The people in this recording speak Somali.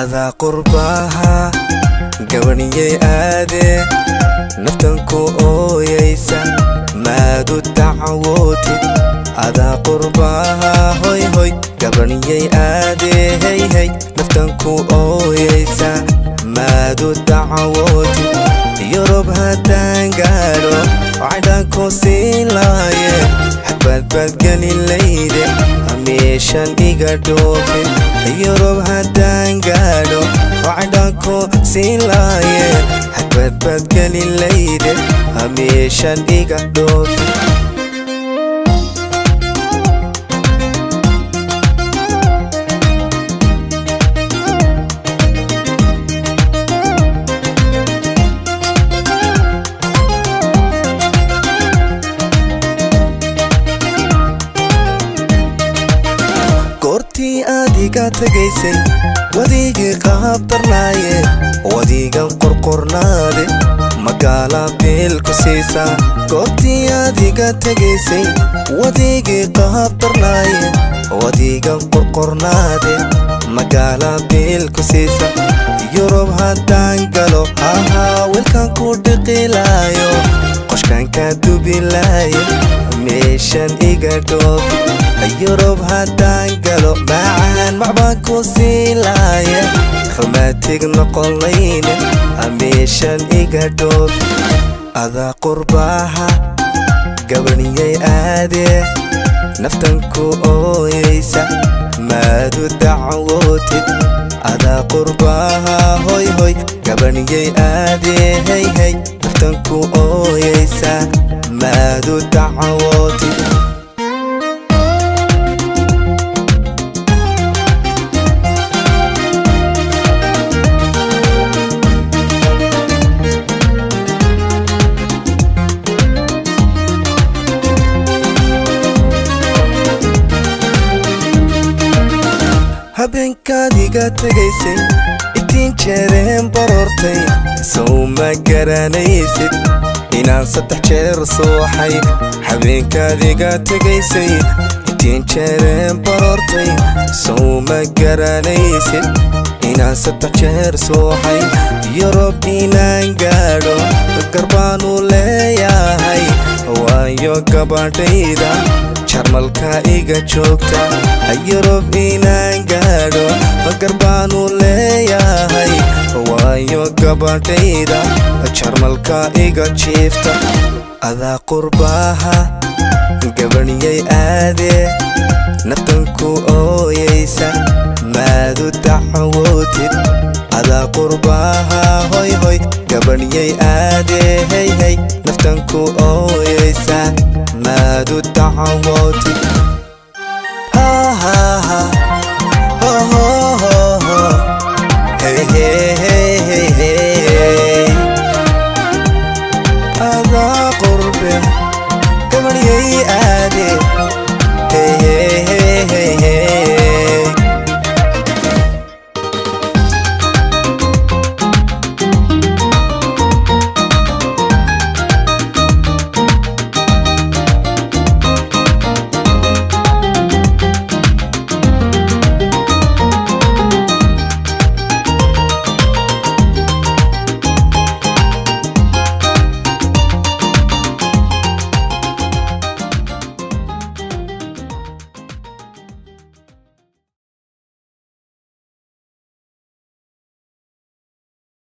أذا قرباها قبني آدي نفتنكو أويسا ما دو دعوتي أذا قرباها هوي هوي قبني آدي هي هي نفتنكو أويسا ما دو دعوتي يروب هدان قالو وعدانكو سيلاي حبات قالي الليلة هميشان إيقا دوفي يروب هدان قالو وعدانكو سيلاي حبات قالي الليلة هميشان إيقا دوفي adiga tagaysay wadiga qaabtarnaaye wadiga qorqornaade magaala beel ku siisa goortii adiga tagaysay wadiga qaabtarnaaye wadiga qorqornaade magaala beel ku siisa yurub haddaan galo haha wilkan ku dhiqilaayo qoshkan ka dubilaayo meeshan iga dhoofi يروب هدان قالو معان معباكو سيلايا روماتيك نقولين أميشان إيقا دوف أذا قرباها قبني آدي نفتنكو أويسا ما دو دعوتي أذا قرباها هوي هوي قبني آدي هي هي نفتنكو أويسا ما دو دعوتي habeenkaadiga tagaysay itiin jeereen baroortay sow ma garanaysid inaan 3 jeer sooxay habeenkaadiga tagaysay itiin jeereen baroortay sow ma garanaysid inaan 3 jeer sooxay yurub inaan gaadho garbaanu leeyahay waayo gabadhayda jarmalka iga joogta yurub inaan gaadho garbaanu leeyahay waayo gabadhayda jarmalka iga jiifta adaa qurbaaha gabaniyay aadee naftanku ooyaysa maadu dacwootid adaa qurbaaha hoy hoy gabaniyay aadee hey hey naftanku ooyaysa maadu dacwootid ha ha ha ho ho ho ho hey hey hey